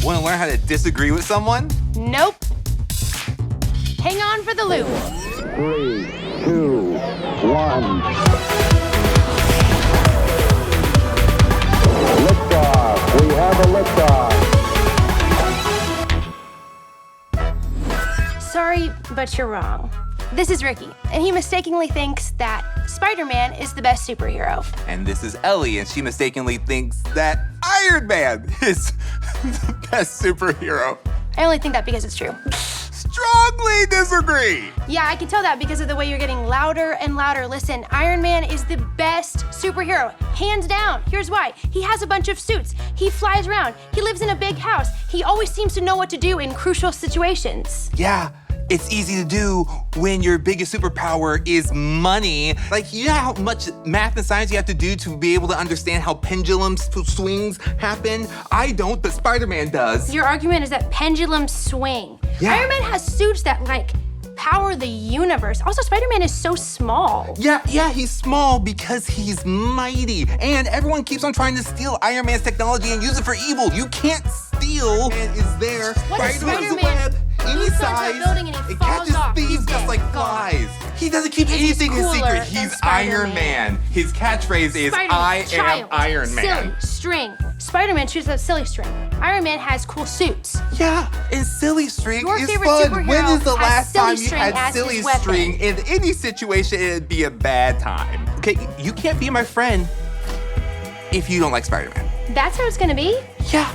Want to learn how to disagree with someone? Nope. Hang on for the loop. 3, 2, 1. Liftoff. We have a liftoff. Sorry, but you're wrong. This is Ricky, and he mistakenly thinks that Spider-Man is the best superhero. And this is Ellie, and she mistakenly thinks that Iron Man is the best superhero. I only think that because it's true. Strongly disagree. Yeah, I can tell that because of the way you're getting louder and louder. Listen, Iron Man is the best superhero, hands down. Here's why. He has a bunch of suits. He flies around. He lives in a big house. He always seems to know what to do in crucial situations. Yeah, it's easy to do when your biggest superpower is money. Like, you know how much math and science you have to do to be able to understand how pendulum swings happen? I don't, but Spider-Man does. Your argument is that pendulums swing. Yeah. Iron Man has suits that, power the universe. Also, Spider-Man is so small. Yeah, he's small because he's mighty. And everyone keeps on trying to steal Iron Man's technology and use it for evil. You can't steal. And is there. What if Spider-Man's Spider-Man web, any leaps onto a size, building and he it falls catches off? thieves He's just dead. like Gone. flies. He doesn't keep And he's anything a cooler secret. than He's Iron Spider-Man. Man. His catchphrase is, Spider-Man, I am child, Iron Man. Silly, string. Spider-Man shoots a silly string. Iron Man has cool suits. Yeah, and silly string Your is favorite fun. superhero When is the has last silly time you string had as silly his weapon. string? In any situation, it'd be a bad time. Okay, you can't be my friend if you don't like Spider-Man. That's how it's gonna be? Yeah,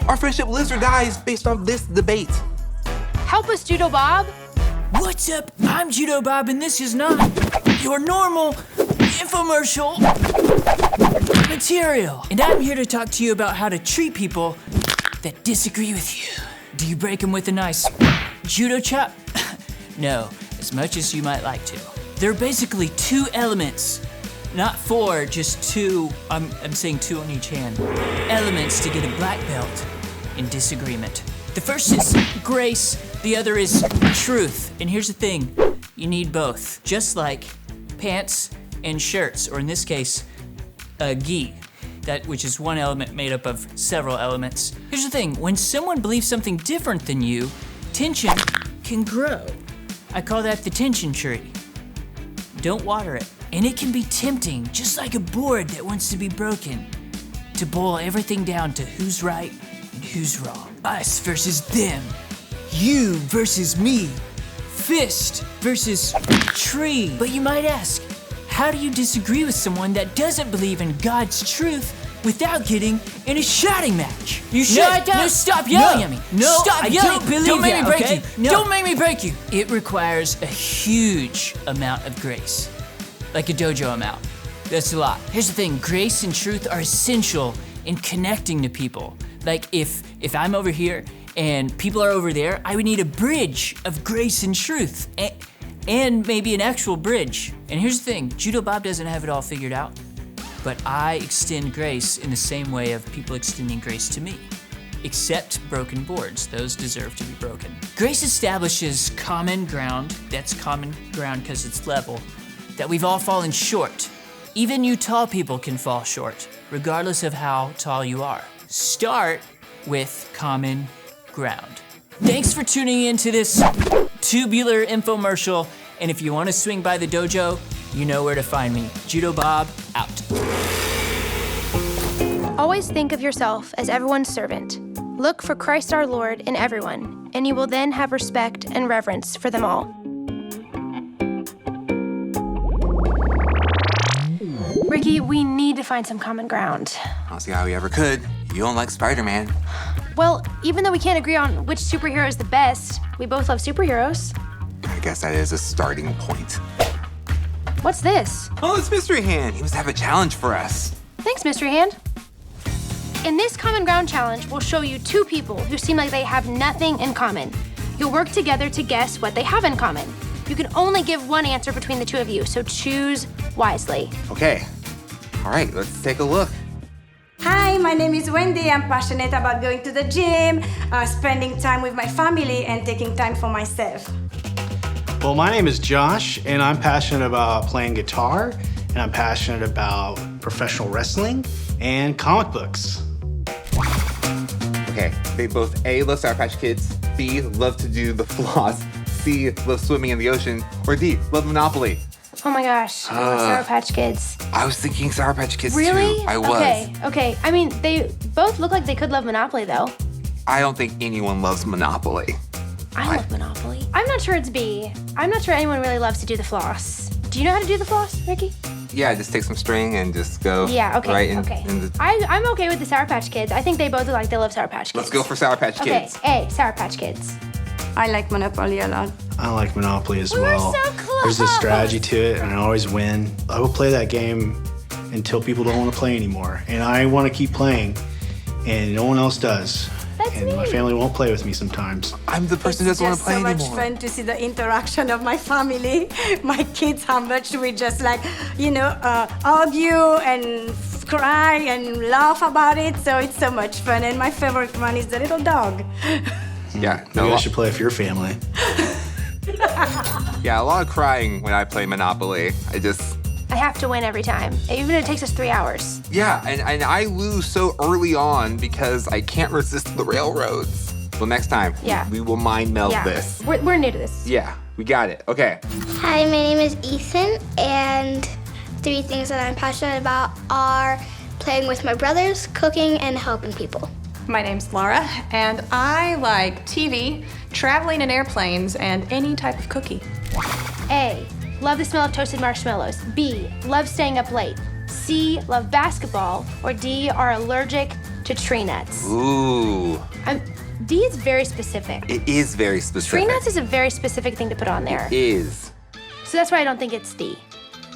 our friendship lives or dies based on this debate. Help us, Judo Bob. What's up? I'm Judo Bob, and this is not your normal infomercial material. And I'm here to talk to you about how to treat people that disagree with you. Do you break them with a nice judo chop? No, as much as you might like to. There are basically 2 elements, not 4, just 2. I'm saying 2 on each hand. Elements to get a black belt in disagreement. The first is grace, the other is truth. And here's the thing, you need both. Just like pants and shirts, or in this case, a gi, which is one element made up of several elements. Here's the thing, when someone believes something different than you, tension can grow. I call that the tension tree. Don't water it. And it can be tempting, just like a board that wants to be broken, to boil everything down to who's right and who's wrong. Us versus them. You versus me. Fist versus tree. But you might ask, how do you disagree with someone that doesn't believe in God's truth without getting in a shouting match? You should. No, stop yelling at me. No, stop yelling. Don't make me break you. No. Don't make me break you. It requires a huge amount of grace, like a dojo amount. That's a lot. Here's the thing, grace and truth are essential in connecting to people. Like if I'm over here and people are over there, I would need a bridge of grace and truth, and maybe an actual bridge. And here's the thing, Judo Bob doesn't have it all figured out, but I extend grace in the same way of people extending grace to me. Except broken boards, those deserve to be broken. Grace establishes common ground, that's common ground because it's level, that we've all fallen short. Even you tall people can fall short, regardless of how tall you are. Start with common ground. Thanks for tuning in to this tubular infomercial, and if you want to swing by the dojo, you know where to find me. Judo Bob, out. Always think of yourself as everyone's servant. Look for Christ our Lord in everyone, and you will then have respect and reverence for them all. Ricky, we need to find some common ground. I don't see how we ever could. You don't like Spider-Man. Well, even though we can't agree on which superhero is the best, we both love superheroes. I guess that is a starting point. What's this? Oh, it's Mystery Hand. He must have a challenge for us. Thanks, Mystery Hand. In this Common Ground Challenge, we'll show you 2 people who seem like they have nothing in common. You'll work together to guess what they have in common. You can only give one answer between the 2 of you, so choose wisely. Okay. All right, let's take a look. Hi, my name is Wendy. I'm passionate about going to the gym, spending time with my family, and taking time for myself. Well, my name is Josh, and I'm passionate about playing guitar, and I'm passionate about professional wrestling and comic books. Okay, they both A, love Sour Patch Kids, B, love to do the floss, C, love swimming in the ocean, or D, love Monopoly. Oh my gosh, I love Sour Patch Kids. I was thinking Sour Patch Kids Really? too. I was. Okay. I mean, they both look like they could love Monopoly, though. I don't think anyone loves Monopoly. I love Monopoly. I'm not sure it's B. I'm not sure anyone really loves to do the floss. Do you know how to do the floss, Ricky? Yeah, just take some string and just go right in. In the... I'm okay with the Sour Patch Kids. I think they both look like they love Sour Patch Kids. Let's go for Sour Patch Kids. Okay, A, Sour Patch Kids. I like Monopoly a lot. I like Monopoly as We were well. so close. There's a strategy to it, and I always win. I will play that game until people don't want to play anymore, and I want to keep playing, and no one else does. That's and me. my family won't play with me sometimes. I'm the person who It's doesn't want just to play so anymore. much fun to see the interaction of my family, my kids, how much we just like, argue and cry and laugh about it. So it's so much fun. And my favorite one is the little dog. Yeah, Maybe I should play with your family. Yeah, a lot of crying when I play Monopoly. I have to win every time, even if it takes us 3 hours. Yeah, and I lose so early on because I can't resist the railroads. Well, next time, we will mind meld this. We're new to this. Yeah, we got it. Okay. Hi, my name is Ethan, and 3 things that I'm passionate about are playing with my brothers, cooking, and helping people. My name's Laura, and I like TV, traveling in airplanes, and any type of cookie. A, love the smell of toasted marshmallows. B, love staying up late. C, love basketball. Or D, are allergic to tree nuts. Ooh. D is very specific. It is very specific. Tree nuts is a very specific thing to put on there. It is. So that's why I don't think it's D.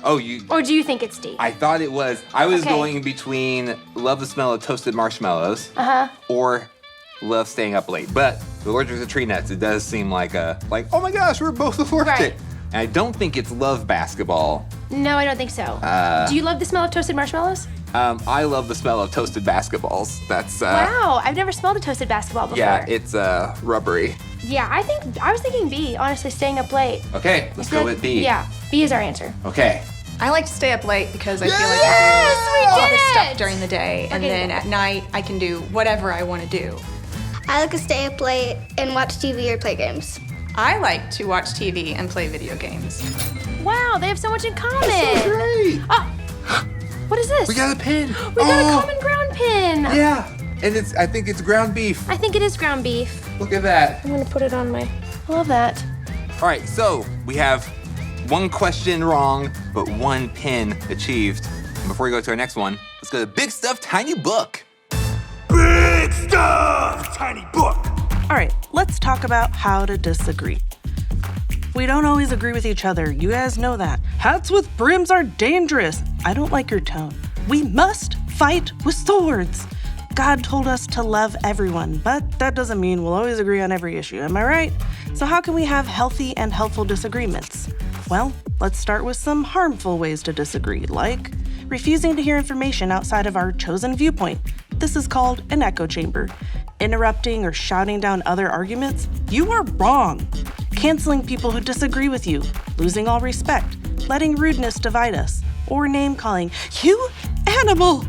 Oh, you. Or do you think it's D? I thought it was. I was Okay. going between love the smell of toasted marshmallows or love staying up late. But the allergic to tree nuts, it does seem like oh my gosh, we're both allergic. Right. And I don't think it's love basketball. No, I don't think so. Do you love the smell of toasted marshmallows? I love the smell of toasted basketballs. That's Wow, I've never smelled a toasted basketball before. yeah, it's rubbery. Yeah, I was thinking B, honestly, staying up late. Okay, let's go with B. Yeah, B is our answer. Okay. I like to stay up late because I feel like Yes, I we do all did this it! stuff during the day, and Okay, then go. at night I can do whatever I want to do. I like to stay up late and watch TV or play games. I like to watch TV and play video games. Wow, they have so much in common. That's so great. What is this? We got a pin. We got a common ground pin. Yeah, and I think it's ground beef. I think it is ground beef. Look at that. I'm gonna put it on my. I love that. All right, so we have one question wrong, but one pin achieved. And before we go to our next one, let's go to Big Stuff Tiny Book. Big Stuff Tiny Book. All right, let's talk about how to disagree. We don't always agree with each other. You guys know that. Hats with brims are dangerous. I don't like your tone. We must fight with swords. God told us to love everyone, but that doesn't mean we'll always agree on every issue, am I right? So how can we have healthy and helpful disagreements? Well, let's start with some harmful ways to disagree, like refusing to hear information outside of our chosen viewpoint. This is called an echo chamber. Interrupting or shouting down other arguments, you are wrong. Canceling people who disagree with you, losing all respect, letting rudeness divide us, or name-calling, you animal!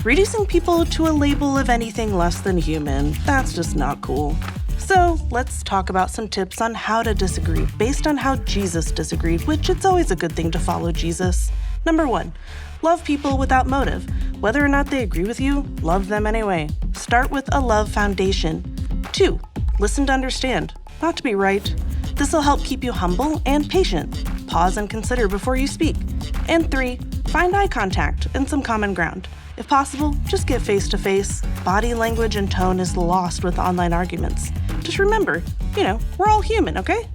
Reducing people to a label of anything less than human, that's just not cool. So let's talk about some tips on how to disagree based on how Jesus disagreed, which it's always a good thing to follow Jesus. Number 1, love people without motive. Whether or not they agree with you, love them anyway. Start with a love foundation. 2, listen to understand, not to be right. This will help keep you humble and patient. Pause and consider before you speak. And 3, find eye contact and some common ground. If possible, just get face-to-face. Body language and tone is lost with online arguments. Just remember, we're all human, okay?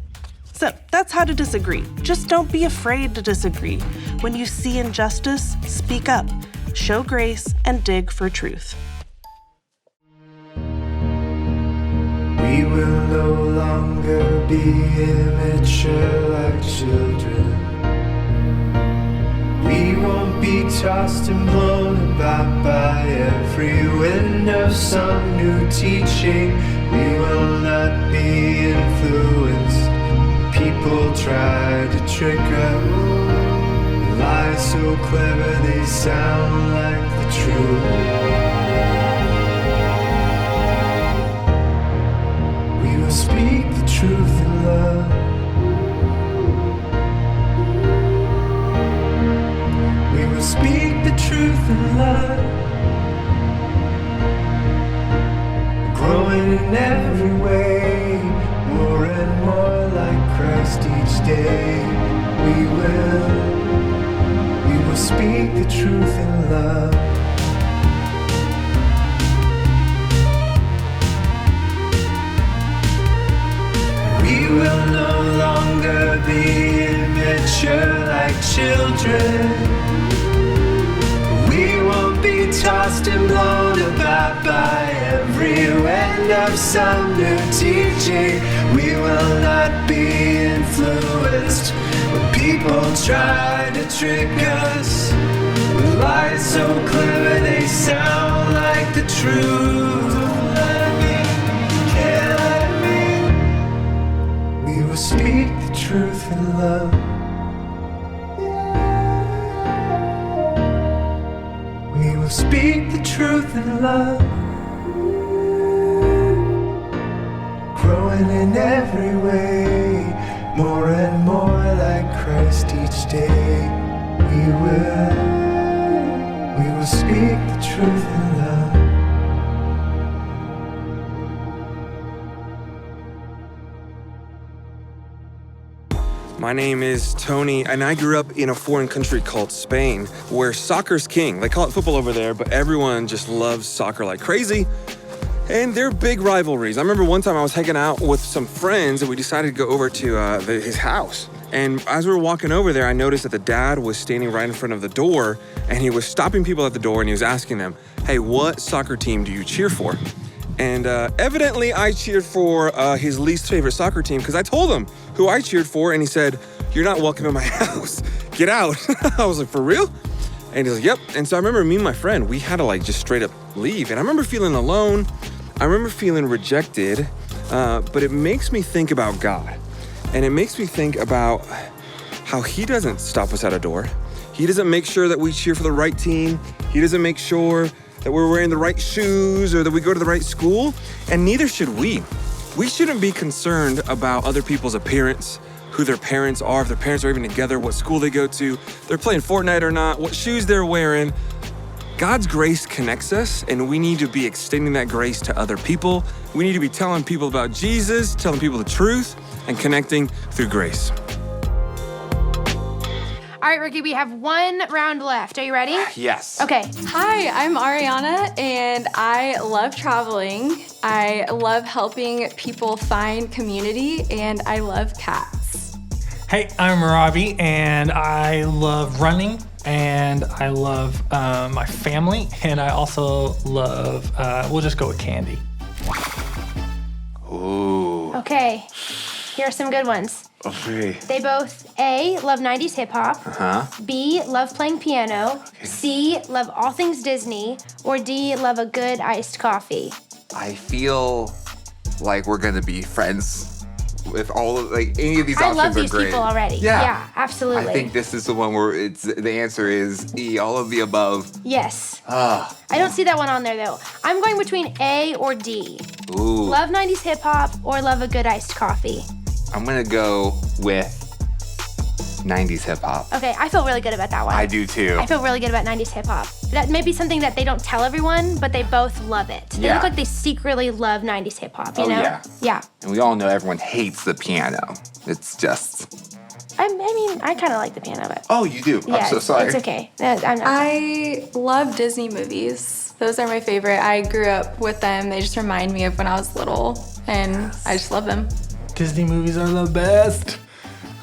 So that's how to disagree. Just don't be afraid to disagree. When you see injustice, speak up. Show grace and dig for truth. We will no longer be immature like children. We won't be tossed and blown about by every wind of some new teaching. We will not be influenced. People try to trick us. Lies so clever they sound like the truth. growing in every way, more and more like Christ each day. We will speak the truth in love. We will no longer be immature like children. We won't be tossed and blown about by every wind of some new teaching. We will not be influenced when people try to trick us with lies so clever they sound like the truth. Don't let me, can't let me. We will speak the truth in love. We will speak the truth in love. Growing in every way, more and more like Christ each day. We will speak the truth in love. My name is Tony, and I grew up in a foreign country called Spain, where soccer's king. They call it football over there, but everyone just loves soccer like crazy. And they're big rivalries. I remember one time I was hanging out with some friends, and we decided to go over to his house. And as we were walking over there, I noticed that the dad was standing right in front of the door, and he was stopping people at the door, and he was asking them, "Hey, what soccer team do you cheer for?" And evidently, I cheered for his least favorite soccer team because I told him who I cheered for, and he said, "You're not welcome in my house. Get out." I was like, "For real?" And he's like, "Yep." And so I remember me and my friend, we had to like just straight up leave. And I remember feeling alone. I remember feeling rejected. But it makes me think about God. And it makes me think about how he doesn't stop us at a door. He doesn't make sure that we cheer for the right team. He doesn't make sure that we're wearing the right shoes or that we go to the right school, and neither should we. We shouldn't be concerned about other people's appearance, who their parents are, if their parents are even together, what school they go to, they're playing Fortnite or not, what shoes they're wearing. God's grace connects us, and we need to be extending that grace to other people. We need to be telling people about Jesus, telling people the truth, and connecting through grace. All right, Ricky, we have one round left. Are you ready? Yes. Okay. Hi, I'm Ariana, and I love traveling. I love helping people find community, and I love cats. Hey, I'm Robbie, and I love running, and I love my family, and I also love, we'll just go with candy. Ooh. Okay. Here are some good ones. Okay. They both, A, love 90s hip hop, B, love playing piano, C, love all things Disney, or D, love a good iced coffee. I feel like we're gonna be friends with all of, like, any of these I options love are these great. people already. Yeah, absolutely. I think this is the one where the answer is E, all of the above. Yes. I don't see that one on there though. I'm going between A or D. Ooh. Love 90s hip hop or love a good iced coffee. I'm gonna go with 90s hip hop. Okay, I feel really good about that one. I do too. I feel really good about 90s hip hop. That may be something that they don't tell everyone, but they both love it. They Yeah. look like they secretly love 90s hip hop, you know? Yeah. Yeah. And we all know everyone hates the piano. It's just. I mean, I kind of like the piano, but. Oh, you do? Yeah, I'm so sorry. It's okay. I'm not. I love Disney movies. Those are my favorite. I grew up with them. They just remind me of when I was little, and I just love them. Disney movies are the best.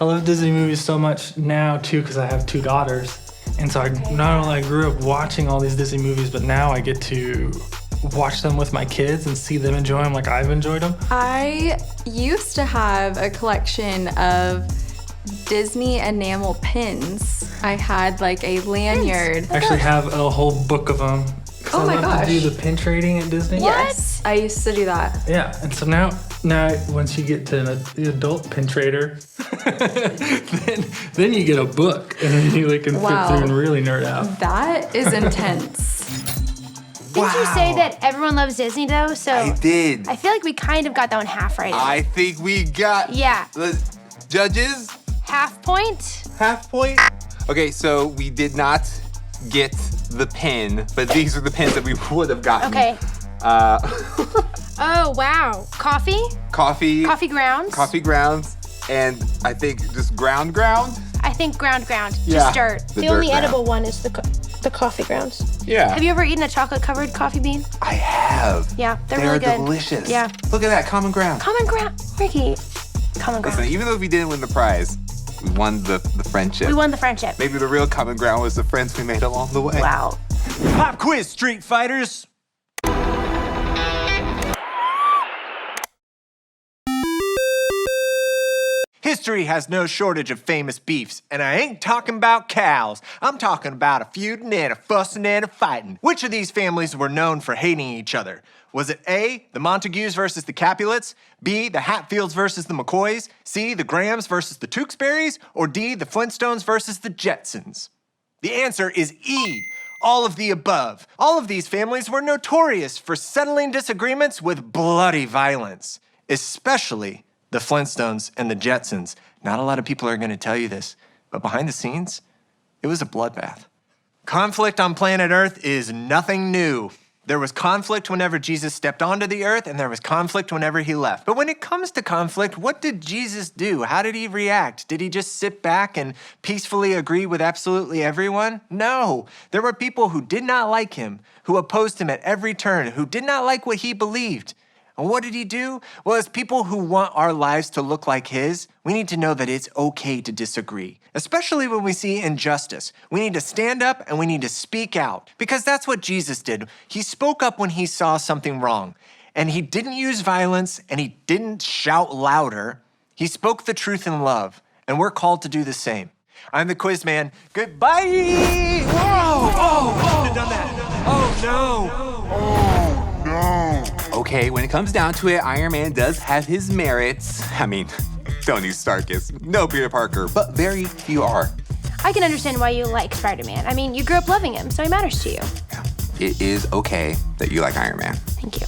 I love Disney movies so much now too because I have 2 daughters. And so I not only grew up watching all these Disney movies, but now I get to watch them with my kids and see them enjoy them like I've enjoyed them. I used to have a collection of Disney enamel pins. I had like a lanyard. I actually have a whole book of them. Oh my I love gosh. to do the pin trading at Disney. Yes, I used to do that. Yeah, and so now once you get to an adult pin trader, then you get a book, and then you can flip through and really nerd out. That is intense. Didn't you say that everyone loves Disney though? So I did. I feel like we kind of got that one half right. I think we got. Yeah. The judges. Half point? Half point? Okay, so we did not get the pin, but these are the pins that we would have gotten. Okay. Oh, wow. Coffee? Coffee. Coffee grounds? Coffee grounds. And I think just ground. I think ground. Yeah. Just dirt. The The dirt only ground. edible one is the coffee grounds. Yeah. Have you ever eaten a chocolate-covered coffee bean? I have. Yeah, they're really good. Delicious. Yeah. Look at that, common ground. Common ground. Ricky, common ground. Listen, even though we didn't win the prize, we won the friendship. We won the friendship. Maybe the real common ground was the friends we made along the way. Wow. Pop quiz, Street Fighters. History has no shortage of famous beefs, and I ain't talking about cows. I'm talking about a feuding and a fussing and a fighting. Which of these families were known for hating each other? Was it A, the Montagues versus the Capulets, B, the Hatfields versus the McCoys, C, the Grahams versus the Tewksburys, or D, the Flintstones versus the Jetsons? The answer is E, all of the above. All of these families were notorious for settling disagreements with bloody violence, especially the Flintstones and the Jetsons. Not a lot of people are going to tell you this, but behind the scenes, it was a bloodbath. Conflict on planet Earth is nothing new. There was conflict whenever Jesus stepped onto the earth, and there was conflict whenever he left. But when it comes to conflict, what did Jesus do? How did he react? Did he just sit back and peacefully agree with absolutely everyone? No. There were people who did not like him, who opposed him at every turn, who did not like what he believed. And what did he do? Well, as people who want our lives to look like his, we need to know that it's okay to disagree, especially when we see injustice. We need to stand up and we need to speak out, because that's what Jesus did. He spoke up when he saw something wrong, and he didn't use violence and he didn't shout louder. He spoke the truth in love, and we're called to do the same. I'm the quiz man. Goodbye. Whoa! Oh, shouldn't have done that. Oh no. Okay, when it comes down to it, Iron Man does have his merits. I mean, Tony Stark is no Peter Parker, but very few are. I can understand why you like Spider-Man. I mean, you grew up loving him, so he matters to you. Yeah. It is okay that you like Iron Man. Thank you.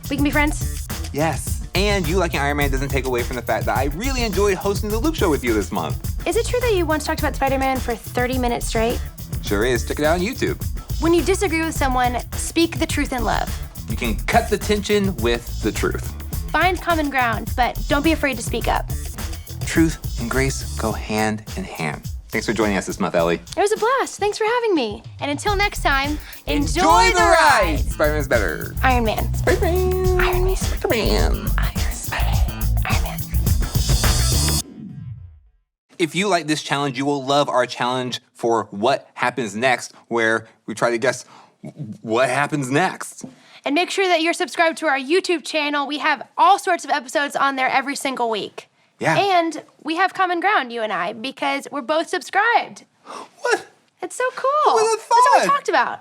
We can be friends? Yes. And you liking Iron Man doesn't take away from the fact that I really enjoyed hosting the Loop Show with you this month. Is it true that you once talked about Spider-Man for 30 minutes straight? Sure is. Check it out on YouTube. When you disagree with someone, speak the truth in love. You can cut the tension with the truth. Find common ground, but don't be afraid to speak up. Truth and grace go hand in hand. Thanks for joining us this month, Ellie. It was a blast. Thanks for having me. And until next time, Enjoy the ride! Spider-Man's better. Iron Man. Spider-Man. Iron Man. Spider-Man. Iron Man. If you like this challenge, you will love our challenge for What Happens Next, where we try to guess what happens next. And make sure that you're subscribed to our YouTube channel. We have all sorts of episodes on there every single week. Yeah. And we have common ground, you and I, because we're both subscribed. What? It's so cool. Who would have That's what we thought? talked about.